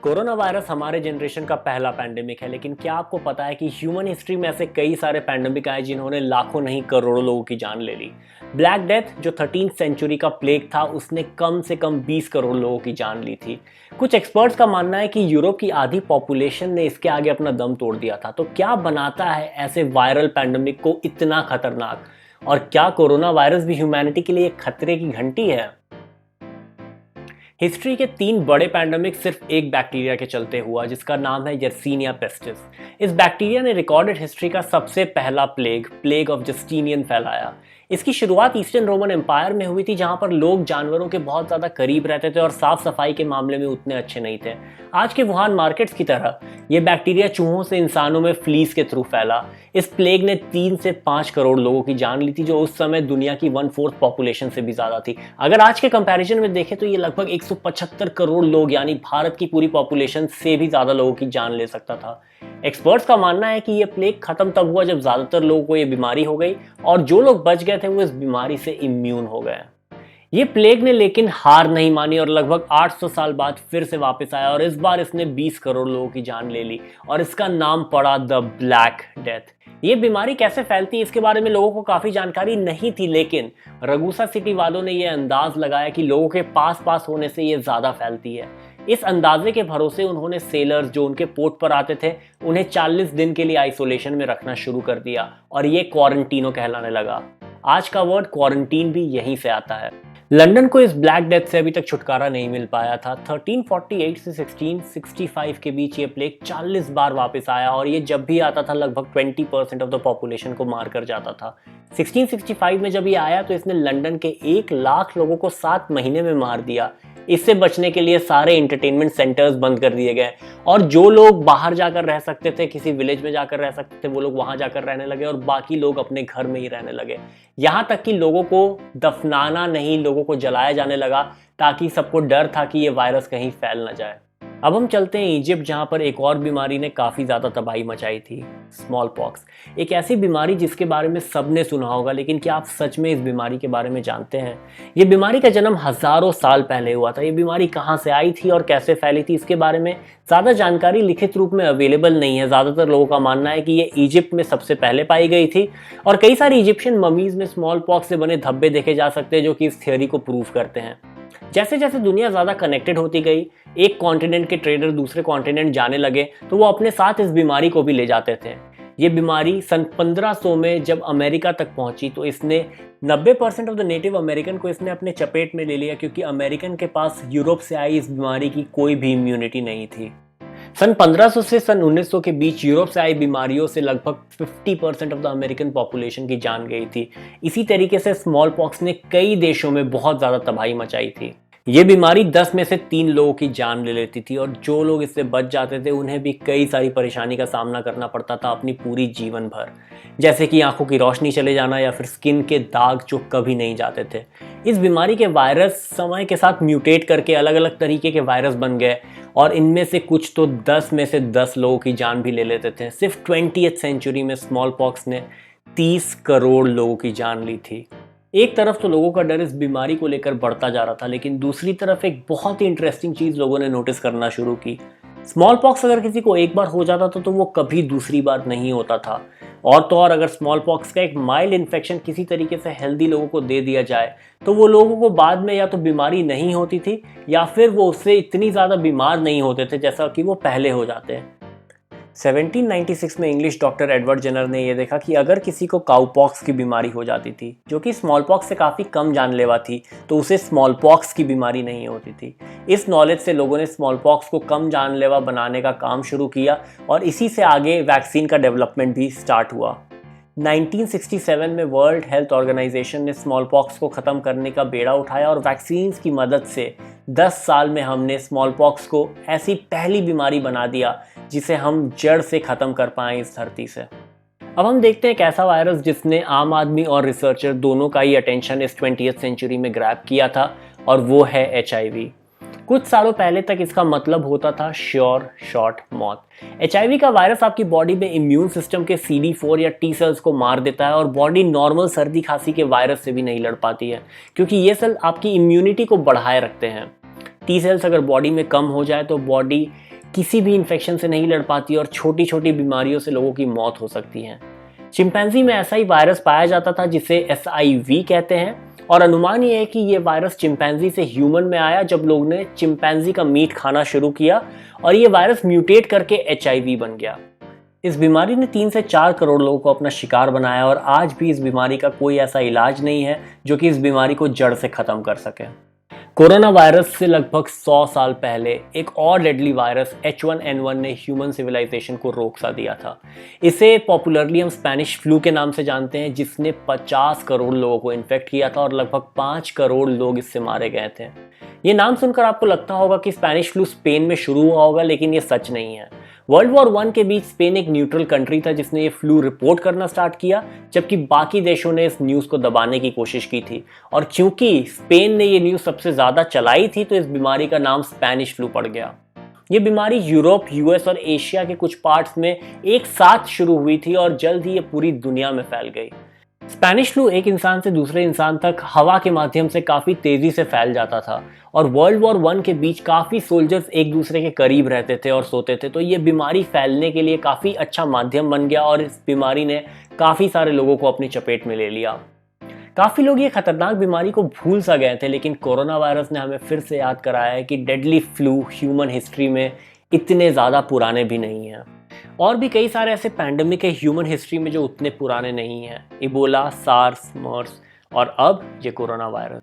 Corona virus हमारे generation का पहला पैंडेमिक है, लेकिन क्या आपको पता है कि ह्यूमन हिस्ट्री में ऐसे कई सारे पैंडेमिक आए जिन्होंने लाखों नहीं करोड़ों लोगों की जान ले ली। ब्लैक डेथ जो 13th सेंचुरी का प्लेग था, उसने कम से कम 20 करोड़ लोगों की जान ली थी। कुछ एक्सपर्ट्स का मानना है कि यूरोप की आधी पॉपुलेशन ने इसके आगे अपना दम तोड़ दिया था। तो क्या बनाता है ऐसे वायरल पैंडेमिक को इतना खतरनाक, और क्या कोरोना वायरस भी ह्यूमैनिटी के लिए एक खतरे की घंटी है? हिस्ट्री के 3 बड़े पैंडेमिक सिर्फ एक बैक्टीरिया के चलते हुआ, जिसका नाम है यर्सीनिया पेस्टिस। इस बैक्टीरिया ने रिकॉर्डेड हिस्ट्री का सबसे पहला प्लेग ऑफ जस्टिनियन फैलाया। इसकी शुरुआत ईस्टर्न रोमन एम्पायर में हुई थी, जहां पर लोग जानवरों के बहुत ज़्यादा करीब रहते थे और साफ सफाई के मामले में उतने अच्छे नहीं थे। आज के वुहान मार्केट्स की तरह ये बैक्टीरिया चूहों से इंसानों में फ्लीस के थ्रू फैला। इस प्लेग ने 3 से 5 करोड़ लोगों की जान ली थी, जो उस समय दुनिया की 1/4 पॉपुलेशन से भी ज़्यादा थी। अगर आज के कंपैरिजन में देखें तो ये लगभग 175 करोड़ लोग, यानी भारत की पूरी पॉपुलेशन से भी ज़्यादा लोगों की जान ले सकता था। एक्सपर्ट्स का मानना है कि यह प्लेग खत्म तब हुआ जब ज्यादातर लोगों को यह बीमारी हो गई, और जो लोग बच गए थे वो इस बीमारी से इम्यून हो गए। ये प्लेग ने लेकिन हार नहीं मानी और लगभग 800 साल बाद फिर से वापस आया, और इस बार इसने 20 करोड़ लोगों की जान ले ली, और इसका नाम पड़ा द ब्लैक डेथ। ये बीमारी कैसे फैलती है इसके बारे में लोगों को काफी जानकारी नहीं थी, लेकिन रगूसा सिटी वालों ने यह अंदाज लगाया कि लोगों के पास होने से ये ज्यादा फैलती है। इस अंदाजे के भरोसे उन्होंने सेलर्स जो उनके पोर्ट पर आते थे, उन्हें 40 दिन के लिए आइसोलेशन में रखना शुरू कर दिया, और ये क्वारंटीनो कहलाने लगा। आज का वर्ड क्वारंटीन भी यहीं से आता है। लंदन को इस ब्लैक डेथ से अभी तक छुटकारा नहीं मिल पाया था। 1348 से 1665 के बीच ये प्लेग 40 बार वापस आया, और ये जब भी आता था लगभग 20% ऑफ द पॉपुलेशन को मार कर जाता था। 1665 में जब ये आया तो इसने लंदन के 1 लाख लोगों को 7 महीने में मार दिया। इससे बचने के लिए सारे एंटरटेनमेंट सेंटर्स बंद कर दिए गए, और जो लोग बाहर जाकर रह सकते थे, किसी विलेज में जाकर रह सकते थे, वो लोग वहां जाकर रहने लगे, और बाकी लोग अपने घर में ही रहने लगे। यहाँ तक कि लोगों को दफनाना नहीं, लोगों को जलाया जाने लगा, ताकि सबको डर था कि ये वायरस कहीं फैल ना जाए। अब हम चलते हैं इजिप्ट, जहां पर एक और बीमारी ने काफ़ी ज़्यादा तबाही मचाई थी, स्मॉल पॉक्स। एक ऐसी बीमारी जिसके बारे में सबने सुना होगा, लेकिन क्या आप सच में इस बीमारी के बारे में जानते हैं? ये बीमारी का जन्म हज़ारों साल पहले हुआ था। ये बीमारी कहाँ से आई थी और कैसे फैली थी, इसके बारे में ज़्यादा जानकारी लिखित रूप में अवेलेबल नहीं है। ज़्यादातर लोगों का मानना है कि ये इजिप्ट में सबसे पहले पाई गई थी, और कई सारी इजिप्शियन ममीज में स्मॉल पॉक्स से बने धब्बे देखे जा सकते हैं, जो कि इस थियोरी को प्रूव करते हैं। जैसे जैसे दुनिया ज़्यादा कनेक्टेड होती गई, एक कॉन्टिनेंट के ट्रेडर दूसरे कॉन्टिनेंट जाने लगे, तो वो अपने साथ इस बीमारी को भी ले जाते थे। ये बीमारी सन 1500 में जब अमेरिका तक पहुंची, तो इसने 90% ऑफ द नेटिव अमेरिकन को इसने अपने चपेट में ले लिया, क्योंकि अमेरिकन के पास यूरोप से आई इस बीमारी की कोई भी इम्यूनिटी नहीं थी। सन 1500 से सन 1900 के बीच यूरोप से आई बीमारियों से लगभग 50% ऑफ द अमेरिकन पॉपुलेशन की जान गई थी। इसी तरीके से स्मॉल पॉक्स ने कई देशों में बहुत ज़्यादा तबाही मचाई थी। ये बीमारी 10 में से 3 लोगों की जान ले लेती थी, और जो लोग इससे बच जाते थे उन्हें भी कई सारी परेशानी का सामना करना पड़ता था अपनी पूरी जीवन भर, जैसे कि आंखों की रोशनी चले जाना या फिर स्किन के दाग जो कभी नहीं जाते थे। इस बीमारी के वायरस समय के साथ म्यूटेट करके अलग अलग तरीके के वायरस बन गए, और इनमें से कुछ तो 10 में से 10 लोगों की जान भी ले लेते थे। सिर्फ 20th सेंचुरी में स्मॉल पॉक्स ने 30 करोड़ लोगों की जान ली थी। एक तरफ तो लोगों का डर इस बीमारी को लेकर बढ़ता जा रहा था, लेकिन दूसरी तरफ एक बहुत ही इंटरेस्टिंग चीज़ लोगों ने नोटिस करना शुरू की। स्मॉल पॉक्स अगर किसी को एक बार हो जाता था तो वो कभी दूसरी बार नहीं होता था, और तो और अगर स्मॉल पॉक्स का एक माइल्ड इन्फेक्शन किसी तरीके से हेल्दी लोगों को दे दिया जाए, तो वो लोगों को बाद में या तो बीमारी नहीं होती थी, या फिर वो उससे इतनी ज़्यादा बीमार नहीं होते थे जैसा कि वो पहले हो जाते हैं। 1796 में इंग्लिश डॉक्टर एडवर्ड जेनर ने यह देखा कि अगर किसी को काउपॉक्स की बीमारी हो जाती थी, जो कि स्मॉल पॉक्स से काफ़ी कम जानलेवा थी, तो उसे स्मॉल पॉक्स की बीमारी नहीं होती थी। इस नॉलेज से लोगों ने स्मॉल पॉक्स को कम जानलेवा बनाने का काम शुरू किया, और इसी से आगे वैक्सीन का डेवलपमेंट भी स्टार्ट हुआ। 1967 में वर्ल्ड हेल्थ ऑर्गेनाइजेशन ने स्मॉल पॉक्स को ख़त्म करने का बेड़ा उठाया, और वैक्सीन की मदद से 10 साल में हमने स्मॉल पॉक्स को ऐसी पहली बीमारी बना दिया जिसे हम जड़ से ख़त्म कर पाएँ इस धरती से। अब हम देखते हैं एक ऐसा वायरस जिसने आम आदमी और रिसर्चर दोनों का ही अटेंशन इस 20th सेंचुरी में ग्रैब किया था, और वो है HIV। कुछ सालों पहले तक इसका मतलब होता था श्योर शॉट मौत। HIV का वायरस आपकी बॉडी में इम्यून सिस्टम के CD4 या T सेल्स को मार देता है, और बॉडी नॉर्मल सर्दी खांसी के वायरस से भी नहीं लड़ पाती है, क्योंकि ये सेल आपकी इम्यूनिटी को बढ़ाए रखते हैं। T सेल्स अगर बॉडी में कम हो जाए तो बॉडी किसी भी इन्फेक्शन से नहीं लड़ पाती और छोटी छोटी बीमारियों से लोगों की मौत हो सकती है। चिंपैंजी में ऐसा ही वायरस पाया जाता था जिसे SIV कहते हैं, और अनुमान ये है कि ये वायरस चिंपैंजी से ह्यूमन में आया जब लोग ने चिंपैंजी का मीट खाना शुरू किया और ये वायरस म्यूटेट करके HIV बन गया। इस बीमारी ने 3 से 4 करोड़ लोगों को अपना शिकार बनाया और आज भी इस बीमारी का कोई ऐसा इलाज नहीं है जो कि इस बीमारी को जड़ से खत्म कर सके। कोरोना वायरस से लगभग 100 साल पहले एक और डेडली वायरस H1N1 ने ह्यूमन सिविलाइजेशन को रोक सा दिया था। इसे पॉपुलरली हम स्पेनिश फ्लू के नाम से जानते हैं, जिसने 50 करोड़ लोगों को इन्फेक्ट किया था और लगभग 5 करोड़ लोग इससे मारे गए थे। ये नाम सुनकर आपको लगता होगा कि स्पेनिश फ्लू स्पेन में शुरू हुआ होगा, लेकिन ये सच नहीं है। वर्ल्ड वॉर 1 के बीच स्पेन एक न्यूट्रल कंट्री था जिसने ये फ्लू रिपोर्ट करना स्टार्ट किया, जबकि बाकी देशों ने इस न्यूज़ को दबाने की कोशिश की थी। और क्योंकि स्पेन ने ये न्यूज़ सबसे ज़्यादा चलाई थी तो इस बीमारी का नाम स्पेनिश फ्लू पड़ गया। ये बीमारी यूरोप, US और एशिया के कुछ पार्ट्स में एक साथ शुरू हुई थी और जल्द ही ये पूरी दुनिया में फैल गई। स्पेनिश फ्लू एक इंसान से दूसरे इंसान तक हवा के माध्यम से काफ़ी तेज़ी से फैल जाता था और वर्ल्ड वॉर 1 के बीच काफ़ी सोल्जर्स एक दूसरे के करीब रहते थे और सोते थे, तो ये बीमारी फैलने के लिए काफ़ी अच्छा माध्यम बन गया और इस बीमारी ने काफ़ी सारे लोगों को अपनी चपेट में ले लिया। काफ़ी लोग ये खतरनाक बीमारी को भूल सा गए थे, लेकिन कोरोना वायरस ने हमें फिर से याद कराया है कि डेडली फ्लू ह्यूमन हिस्ट्री में इतने ज़्यादा पुराने भी नहीं हैं। और भी कई सारे ऐसे पैंडेमिक है ह्यूमन हिस्ट्री में जो उतने पुराने नहीं हैं। इबोला, सार्स, मर्स और अब ये corona virus.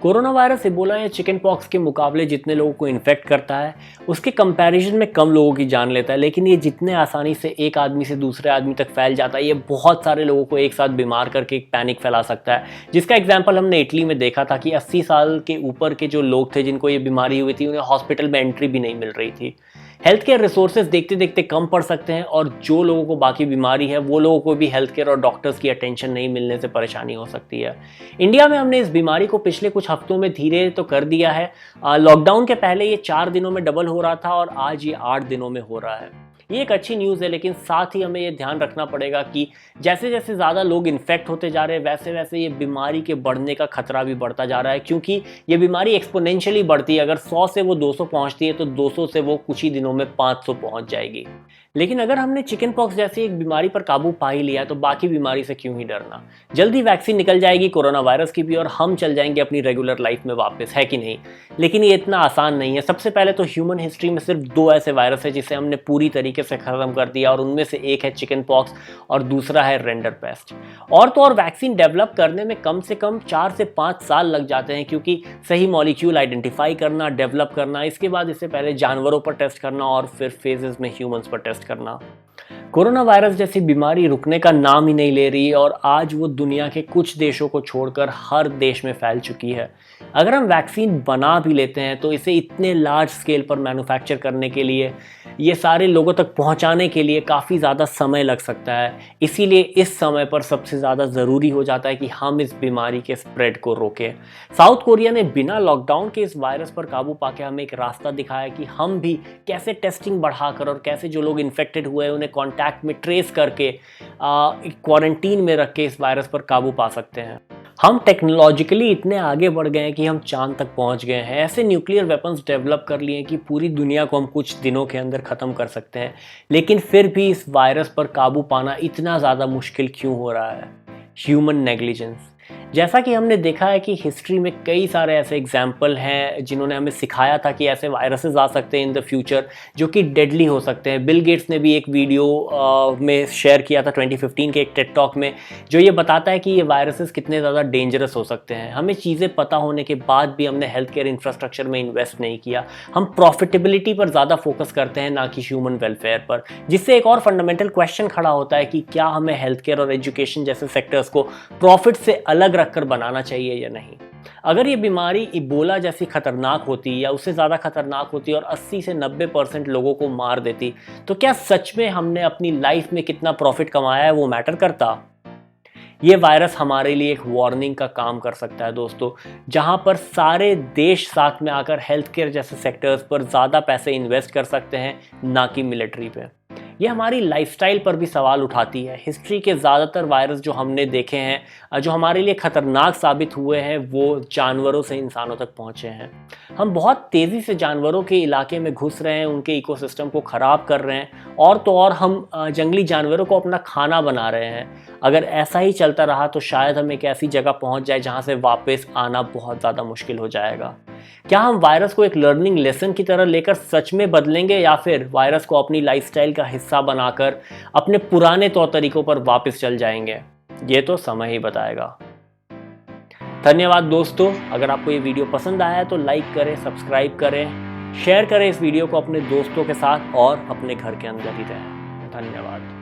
Corona virus Ebola या चिकन पॉक्स के मुकाबले जितने लोगों को इन्फेक्ट करता है उसके कंपैरिजन में कम लोगों की जान लेता है, लेकिन ये जितने आसानी से एक आदमी से दूसरे आदमी तक फैल जाता है, ये बहुत सारे लोगों को एक साथ बीमार करके एक पैनिक फैला सकता है, जिसका एग्जाम्पल हमने इटली में देखा था कि 80 साल के ऊपर के जो लोग थे जिनको ये बीमारी हुई थी उन्हें हॉस्पिटल में एंट्री भी नहीं मिल रही थी। हेल्थ केयर रिसोर्सेज देखते देखते कम पड़ सकते हैं और जो लोगों को बाकी बीमारी है वो लोगों को भी हेल्थ केयर और डॉक्टर्स की अटेंशन नहीं मिलने से परेशानी हो सकती है। इंडिया में हमने इस बीमारी को पिछले कुछ हफ्तों में धीरे तो कर दिया है। लॉकडाउन के पहले ये 4 दिनों में डबल हो रहा था और आज ये 8 दिनों में हो रहा है। ये एक अच्छी न्यूज़ है, लेकिन साथ ही हमें ये ध्यान रखना पड़ेगा कि जैसे जैसे ज़्यादा लोग इन्फेक्ट होते जा रहे हैं वैसे वैसे ये बीमारी के बढ़ने का खतरा भी बढ़ता जा रहा है, क्योंकि ये बीमारी एक्सपोनेंशियली बढ़ती है। अगर 100 से वो 200 पहुंचती है तो 200 से वो कुछ ही दिनों में 500 पहुंच जाएगी। लेकिन अगर हमने चिकन पॉक्स जैसी एक बीमारी पर काबू पा ही लिया है तो बाकी बीमारी से क्यों ही डरना। जल्दी वैक्सीन निकल जाएगी कोरोना वायरस की भी और हम चल जाएंगे अपनी रेगुलर लाइफ में वापस, है कि नहीं? लेकिन ये इतना आसान नहीं है। सबसे पहले तो ह्यूमन हिस्ट्री में सिर्फ 2 ऐसे वायरस है जिसे हमने पूरी तरीके से खत्म कर दिया और उनमें से एक है चिकन पॉक्स और दूसरा है रिंडरपेस्ट। और तो और वैक्सीन डेवलप करने में कम से कम 4 से 5 साल लग जाते हैं, क्योंकि सही मॉलिक्यूल आइडेंटिफाई करना, डेवलप करना, इसके बाद इसे पहले जानवरों पर टेस्ट करना और फिर फेजेस में ह्यूमंस पर टेस्ट करना। कोरोना वायरस जैसी बीमारी रुकने का नाम ही नहीं ले रही और आज वो दुनिया के कुछ देशों को छोड़कर हर देश में फैल चुकी है। अगर हम वैक्सीन बना भी लेते हैं तो इसे इतने लार्ज स्केल पर मैन्युफैक्चर करने के लिए, ये सारे लोगों तक पहुंचाने के लिए काफ़ी ज़्यादा समय लग सकता है। इसीलिए इस समय पर सबसे ज़्यादा ज़रूरी हो जाता है कि हम इस बीमारी के स्प्रेड को रोकें। साउथ कोरिया ने बिना लॉकडाउन के इस वायरस पर काबू पाके हमें एक रास्ता दिखाया कि हम भी कैसे टेस्टिंग बढ़ाकर और कैसे जो लोग इन्फेक्टेड हुए उन्हें कॉन्टैक्ट में ट्रेस करके क्वारंटीन में रख के इस वायरस पर काबू पा सकते हैं। हम टेक्नोलॉजिकली इतने आगे बढ़ गए हैं कि हम चांद तक पहुंच गए हैं। ऐसे न्यूक्लियर वेपन्स डेवलप कर लिए हैं कि पूरी दुनिया को हम कुछ दिनों के अंदर ख़त्म कर सकते हैं, लेकिन फिर भी इस वायरस पर काबू पाना इतना ज़्यादा मुश्किल क्यों हो रहा है? Human negligence. जैसा कि हमने देखा है कि हिस्ट्री में कई सारे ऐसे एग्जाम्पल हैं जिन्होंने हमें सिखाया था कि ऐसे वायरसेस आ सकते हैं इन द फ्यूचर जो कि डेडली हो सकते हैं। बिल गेट्स ने भी एक वीडियो में शेयर किया था 2015 के एक टेड टॉक में, जो ये बताता है कि ये वायरसेस कितने ज़्यादा डेंजरस हो सकते हैं। हमें चीज़ें पता होने के बाद भी हमने हेल्थ केयर इंफ्रास्ट्रक्चर में इन्वेस्ट नहीं किया। हम प्रॉफिटेबिलिटी पर ज़्यादा फोकस करते हैं, ना कि ह्यूमन वेलफेयर पर, जिससे एक और फंडामेंटल क्वेश्चन खड़ा होता है कि क्या हमें हेल्थ केयर और एजुकेशन जैसे सेक्टर्स को प्रॉफिट से अलग रखकर बनाना चाहिए या नहीं। अगर ये बीमारी इबोला जैसी खतरनाक होती या उससे ज़्यादा खतरनाक होती और 80 से 90% लोगों को मार देती, तो क्या सच में हमने अपनी लाइफ में कितना प्रॉफिट कमाया है वो मैटर करता? ये वायरस हमारे लिए एक वार्निंग का काम कर सकता है दोस्तों, जहां पर सारे देश साथ में आकर हेल्थ केयर जैसे सेक्टर्स पर ज़्यादा पैसे इन्वेस्ट कर सकते हैं, ना कि मिलिट्री पे। ये हमारी लाइफस्टाइल पर भी सवाल उठाती है। हिस्ट्री के ज़्यादातर वायरस जो हमने देखे हैं, जो हमारे लिए ख़तरनाक साबित हुए हैं, वो जानवरों से इंसानों तक पहुँचे हैं। हम बहुत तेज़ी से जानवरों के इलाके में घुस रहे हैं, उनके इकोसिस्टम को ख़राब कर रहे हैं, और तो और हम जंगली जानवरों को अपना खाना बना रहे हैं। अगर ऐसा ही चलता रहा तो शायद हम एक ऐसी जगह पहुँच जाए जहाँ से वापस आना बहुत ज़्यादा मुश्किल हो जाएगा। क्या हम वायरस को एक लर्निंग लेसन की तरह लेकर सच में बदलेंगे, या फिर वायरस को अपनी लाइफस्टाइल का हिस्सा बनाकर अपने पुराने तौर तरीकों पर वापस चल जाएंगे? ये तो समय ही बताएगा। धन्यवाद दोस्तों। अगर आपको ये वीडियो पसंद आया है तो लाइक करें, सब्सक्राइब करें, शेयर करें इस वीडियो को अपने दोस्तों के साथ, और अपने घर के अंदर ही रहें। धन्यवाद।